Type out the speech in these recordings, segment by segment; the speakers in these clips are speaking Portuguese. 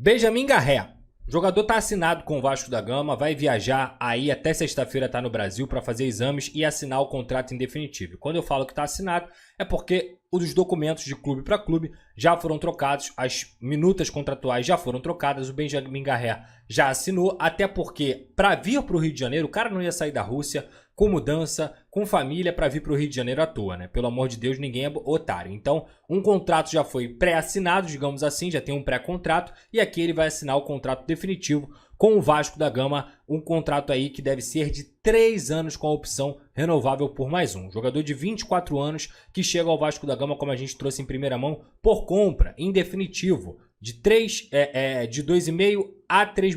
Benjamin Garré. O jogador está assinado com o Vasco da Gama, vai viajar aí até sexta-feira, tá no Brasil para fazer exames e assinar o contrato em definitivo. Quando eu falo que está assinado, é porque os documentos de clube para clube já foram trocados, as minutas contratuais já foram trocadas, o Benjamin Garré já assinou, até porque para vir para o Rio de Janeiro, o cara não ia sair da Rússia com mudança, com família para vir para o Rio de Janeiro à toa, né? Pelo amor de Deus, ninguém é otário. Então, um contrato já foi pré-assinado, digamos assim, já tem um pré-contrato, e aqui ele vai assinar o contrato definitivo com o Vasco da Gama, um contrato aí que deve ser de 3 anos com a opção renovável por mais um. Jogador de 24 anos que chega ao Vasco da Gama, como a gente trouxe em primeira mão, por compra, em definitivo, de 2,5 a 3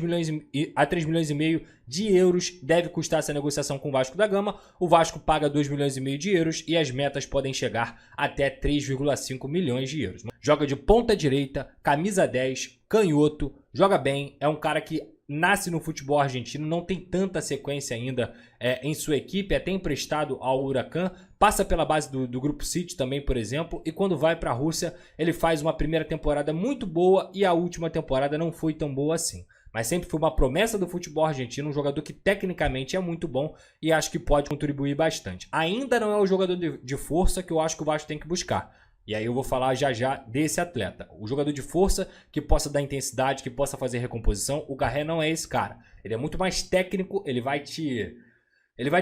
milhões e meio de euros deve custar essa negociação com o Vasco da Gama. O Vasco paga 2 milhões e meio de euros e as metas podem chegar até 3,5 milhões de euros. Joga de ponta direita, camisa 10, canhoto, joga bem, é um cara que nasce no futebol argentino, não tem tanta sequência ainda em sua equipe, é até emprestado ao Huracan, passa pela base do Grupo City também, por exemplo, e quando vai para a Rússia, ele faz uma primeira temporada muito boa e a última temporada não foi tão boa assim. Mas sempre foi uma promessa do futebol argentino, um jogador que tecnicamente é muito bom e acho que pode contribuir bastante. Ainda não é o jogador de força que eu acho que o Vasco tem que buscar. E aí eu vou falar já já desse atleta. O jogador de força que possa dar intensidade, que possa fazer recomposição, o Garré não é esse cara. Ele é muito mais técnico, ele vai te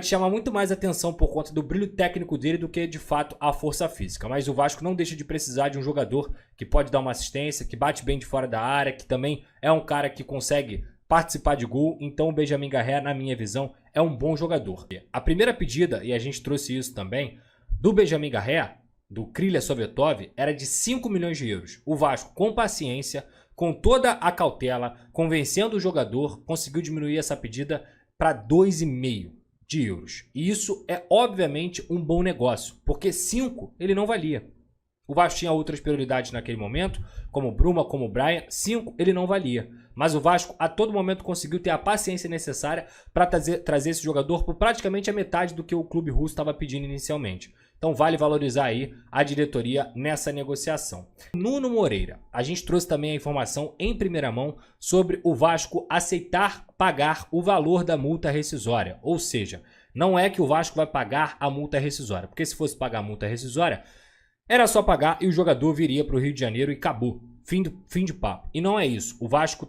chamar muito mais atenção por conta do brilho técnico dele do que de fato a força física. Mas o Vasco não deixa de precisar de um jogador que pode dar uma assistência, que bate bem de fora da área, que também é um cara que consegue participar de gol. Então o Benjamin Garré, na minha visão, é um bom jogador. A primeira pedida, e a gente trouxe isso também, do Benjamin Garré, do Krylia Sovetov, era de 5 milhões de euros. O Vasco, com paciência, com toda a cautela, convencendo o jogador, conseguiu diminuir essa pedida para 2,5 de euros. E isso é, obviamente, um bom negócio, porque 5 ele não valia. O Vasco tinha outras prioridades naquele momento, como o Bruma, como o Brian. 5 ele não valia. Mas o Vasco, a todo momento, conseguiu ter a paciência necessária para trazer esse jogador por praticamente a metade do que o clube russo estava pedindo inicialmente. Então vale valorizar aí a diretoria nessa negociação. Nuno Moreira, a gente trouxe também a informação em primeira mão sobre o Vasco aceitar pagar o valor da multa rescisória. Ou seja, não é que o Vasco vai pagar a multa rescisória, porque se fosse pagar a multa rescisória, era só pagar e o jogador viria para o Rio de Janeiro e acabou. Fim de papo. E não é isso. O Vasco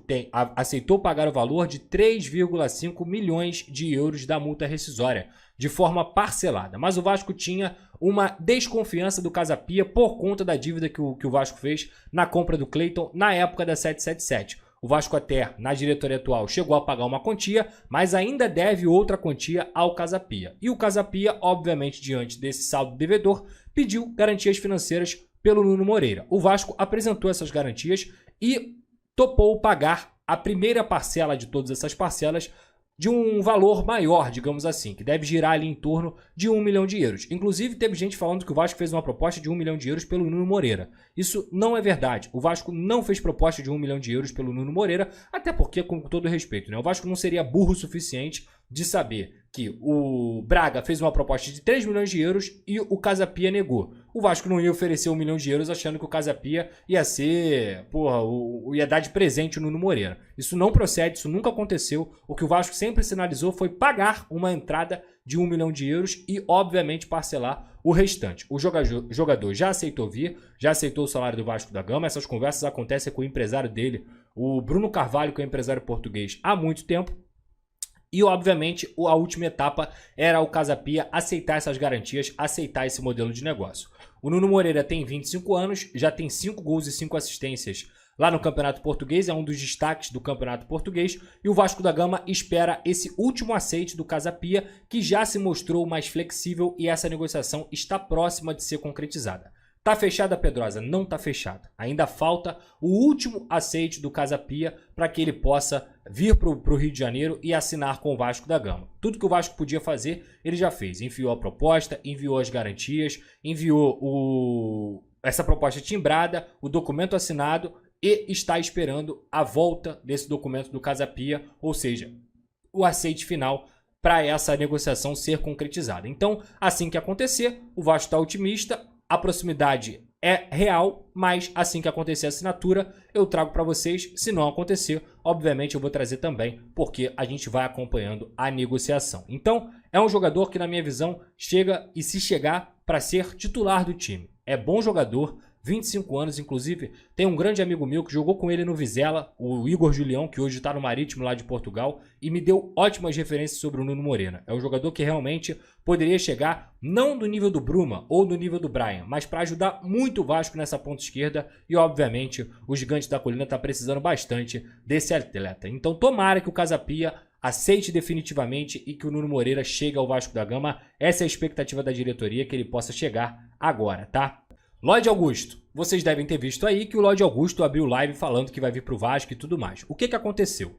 aceitou pagar o valor de 3,5 milhões de euros da multa rescisória, de forma parcelada. Mas o Vasco tinha uma desconfiança do Casa Pia por conta da dívida que o Vasco fez na compra do Cleiton na época da 777. O Vasco até, na diretoria atual, chegou a pagar uma quantia, mas ainda deve outra quantia ao Casa Pia. E o Casa Pia, obviamente, diante desse saldo devedor, pediu garantias financeiras pelo Nuno Moreira. O Vasco apresentou essas garantias e topou pagar a primeira parcela de todas essas parcelas de um valor maior, digamos assim, que deve girar ali em torno de 1 milhão de euros. Inclusive, teve gente falando que o Vasco fez uma proposta de 1 milhão de euros pelo Nuno Moreira. Isso não é verdade. O Vasco não fez proposta de 1 milhão de euros pelo Nuno Moreira, até porque, com todo respeito, né, o Vasco não seria burro o suficiente de saber que o Braga fez uma proposta de 3 milhões de euros e o Casa Pia negou. O Vasco não ia oferecer 1 milhão de euros achando que o Casa Pia ia ser, ia dar de presente o Nuno Moreira. Isso não procede, isso nunca aconteceu. O que o Vasco sempre sinalizou foi pagar uma entrada de 1 milhão de euros e, obviamente, parcelar o restante. O jogador já aceitou vir, já aceitou o salário do Vasco da Gama. Essas conversas acontecem com o empresário dele, o Bruno Carvalho, que é um empresário português há muito tempo. E, obviamente, a última etapa era o Casa Pia aceitar essas garantias, aceitar esse modelo de negócio. O Nuno Moreira tem 25 anos, já tem 5 gols e 5 assistências lá no Campeonato Português, é um dos destaques do Campeonato Português. E o Vasco da Gama espera esse último aceite do Casa Pia, que já se mostrou mais flexível e essa negociação está próxima de ser concretizada. Tá fechada, Pedrosa? Não tá fechada. Ainda falta o último aceite do Casa Pia para que ele possa vir para o Rio de Janeiro e assinar com o Vasco da Gama. Tudo que o Vasco podia fazer, ele já fez. Enviou a proposta, enviou as garantias, enviou essa proposta timbrada, o documento assinado e está esperando a volta desse documento do Casa Pia, ou seja, o aceite final para essa negociação ser concretizada. Então, assim que acontecer, o Vasco está otimista. A proximidade é real, mas assim que acontecer a assinatura, eu trago para vocês. Se não acontecer, obviamente eu vou trazer também, porque a gente vai acompanhando a negociação. Então, é um jogador que, na minha visão, chega e se chegar para ser titular do time. É bom jogador, 25 anos, inclusive, tem um grande amigo meu que jogou com ele no Vizela, o Igor Julião, que hoje está no Marítimo lá de Portugal, e me deu ótimas referências sobre o Nuno Moreira. É um jogador que realmente poderia chegar, não do nível do Bruma ou do nível do Brian, mas para ajudar muito o Vasco nessa ponta esquerda, e obviamente o Gigante da Colina está precisando bastante desse atleta. Então tomara que o Casapia aceite definitivamente e que o Nuno Moreira chegue ao Vasco da Gama. Essa é a expectativa da diretoria, que ele possa chegar agora, tá? Lloyd Augusto, vocês devem ter visto aí que o Lloyd Augusto abriu live falando que vai vir pro Vasco e tudo mais. O que aconteceu?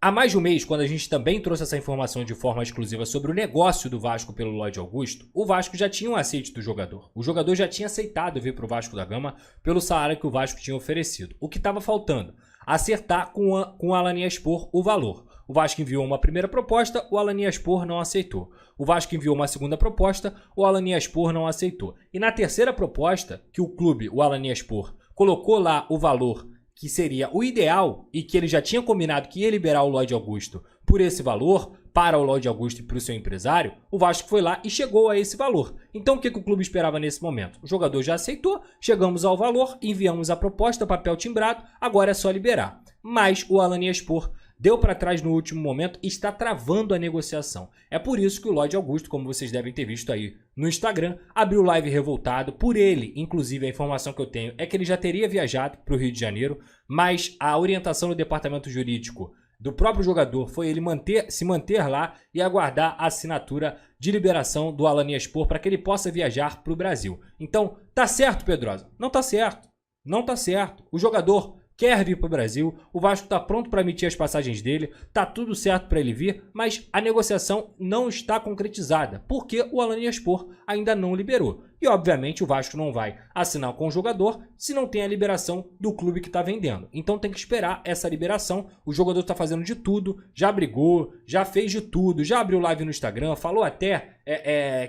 Há mais de um mês, quando a gente também trouxe essa informação de forma exclusiva sobre o negócio do Vasco pelo Lloyd Augusto, o Vasco já tinha um aceite do jogador. O jogador já tinha aceitado vir pro Vasco da Gama pelo salário que o Vasco tinha oferecido. O que estava faltando? Acertar com o Alanyaspor o valor. O Vasco enviou uma primeira proposta, o Alanyaspor não aceitou. O Vasco enviou uma segunda proposta, o Alanyaspor não aceitou. E na terceira proposta, que o clube, o Alanyaspor, colocou lá o valor que seria o ideal e que ele já tinha combinado que ia liberar o Lloyd Augusto por esse valor, para o Lloyd Augusto e para o seu empresário, o Vasco foi lá e chegou a esse valor. Então o que o clube esperava nesse momento? O jogador já aceitou, chegamos ao valor, enviamos a proposta, papel timbrado, agora é só liberar. Mas o Alanyaspor deu para trás no último momento e está travando a negociação. É por isso que o Lloyd Augusto, como vocês devem ter visto aí no Instagram, abriu live revoltado por ele. Inclusive, a informação que eu tenho é que ele já teria viajado para o Rio de Janeiro, mas a orientação do departamento jurídico do próprio jogador foi ele se manter lá e aguardar a assinatura de liberação do Alanyaspor para que ele possa viajar para o Brasil. Então, tá certo, Pedrosa? Não tá certo. Não tá certo. O jogador quer vir para o Brasil, o Vasco está pronto para emitir as passagens dele, tá tudo certo para ele vir, mas a negociação não está concretizada, porque o Alanyaspor ainda não liberou. E obviamente o Vasco não vai assinar com o jogador se não tem a liberação do clube que está vendendo. Então tem que esperar essa liberação. O jogador está fazendo de tudo, já brigou, já fez de tudo, já abriu live no Instagram, falou até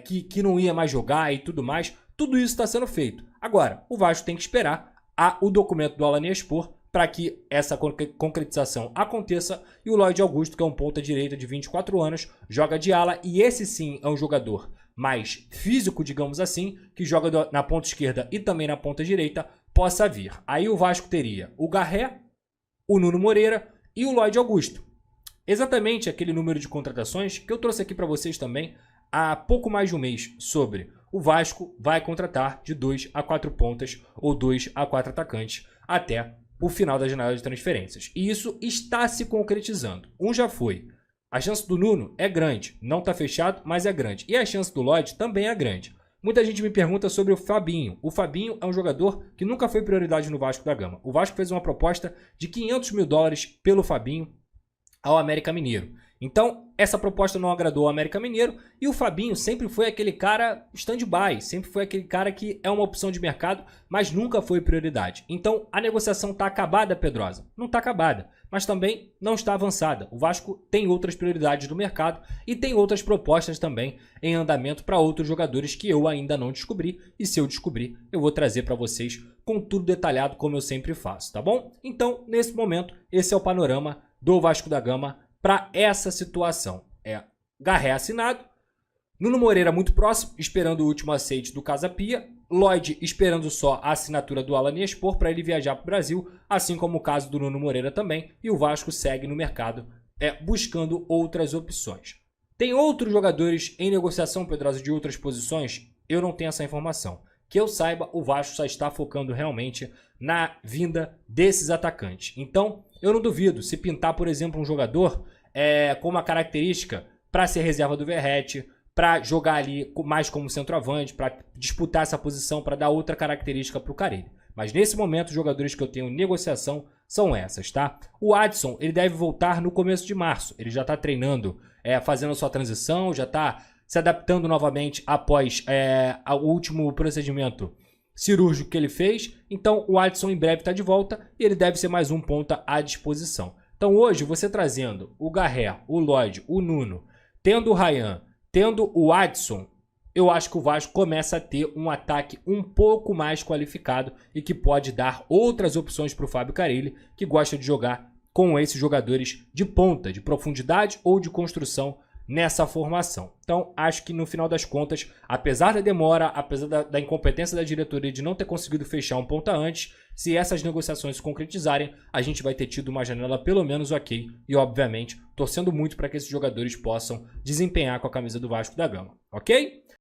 que não ia mais jogar e tudo mais. Tudo isso está sendo feito. Agora, o Vasco tem que esperar o documento do Alanyaspor para que essa concretização aconteça, e o Lloyd Augusto, que é um ponta-direita de 24 anos, joga de ala, e esse sim é um jogador mais físico, digamos assim, que joga na ponta esquerda e também na ponta direita, possa vir. Aí o Vasco teria o Garré, o Nuno Moreira e o Lloyd Augusto. Exatamente aquele número de contratações que eu trouxe aqui para vocês também há pouco mais de um mês sobre o Vasco vai contratar de 2 a 4 pontas ou 2 a 4 atacantes até o final da janela de transferências. E isso está se concretizando. Um já foi. A chance do Nuno é grande. Não está fechado, mas é grande. E a chance do Lloyd também é grande. Muita gente me pergunta sobre o Fabinho. O Fabinho é um jogador que nunca foi prioridade no Vasco da Gama. O Vasco fez uma proposta de $500 mil pelo Fabinho ao América Mineiro. Então, essa proposta não agradou ao América Mineiro, e o Fabinho sempre foi aquele cara stand-by, sempre foi aquele cara que é uma opção de mercado, mas nunca foi prioridade. Então, a negociação está acabada, Pedrosa? Não está acabada, mas também não está avançada. O Vasco tem outras prioridades no mercado e tem outras propostas também em andamento para outros jogadores que eu ainda não descobri, e se eu descobrir, eu vou trazer para vocês com tudo detalhado, como eu sempre faço, tá bom? Então, nesse momento, esse é o panorama do Vasco da Gama para essa situação. Garré assinado, Nuno Moreira muito próximo, esperando o último aceite do Casapia, Lloyd esperando só a assinatura do Alanyaspor para ele viajar para o Brasil, assim como o caso do Nuno Moreira também, e o Vasco segue no mercado buscando outras opções. Tem outros jogadores em negociação, Pedrosa, de outras posições? Eu não tenho essa informação. Que eu saiba, o Vasco só está focando realmente na vinda desses atacantes. Então, eu não duvido, se pintar, por exemplo, um jogador com uma característica para ser reserva do Verratti, para jogar ali mais como centroavante, para disputar essa posição, para dar outra característica para o Carille. Mas nesse momento, os jogadores que eu tenho em negociação são essas, tá? O Adson, ele deve voltar no começo de março. Ele já está treinando, fazendo a sua transição, já está se adaptando novamente após o último procedimento cirúrgico que ele fez. Então o Adson em breve está de volta e ele deve ser mais um ponta à disposição. Então hoje você trazendo o Garré, o Lloyd, o Nuno, tendo o Ryan, tendo o Adson, eu acho que o Vasco começa a ter um ataque um pouco mais qualificado e que pode dar outras opções para o Fábio Carille, que gosta de jogar com esses jogadores de ponta, de profundidade ou de construção nessa formação. Então, acho que no final das contas, apesar da demora, apesar da incompetência da diretoria de não ter conseguido fechar um ponta antes, se essas negociações se concretizarem, a gente vai ter tido uma janela pelo menos ok e, obviamente, torcendo muito para que esses jogadores possam desempenhar com a camisa do Vasco da Gama, ok?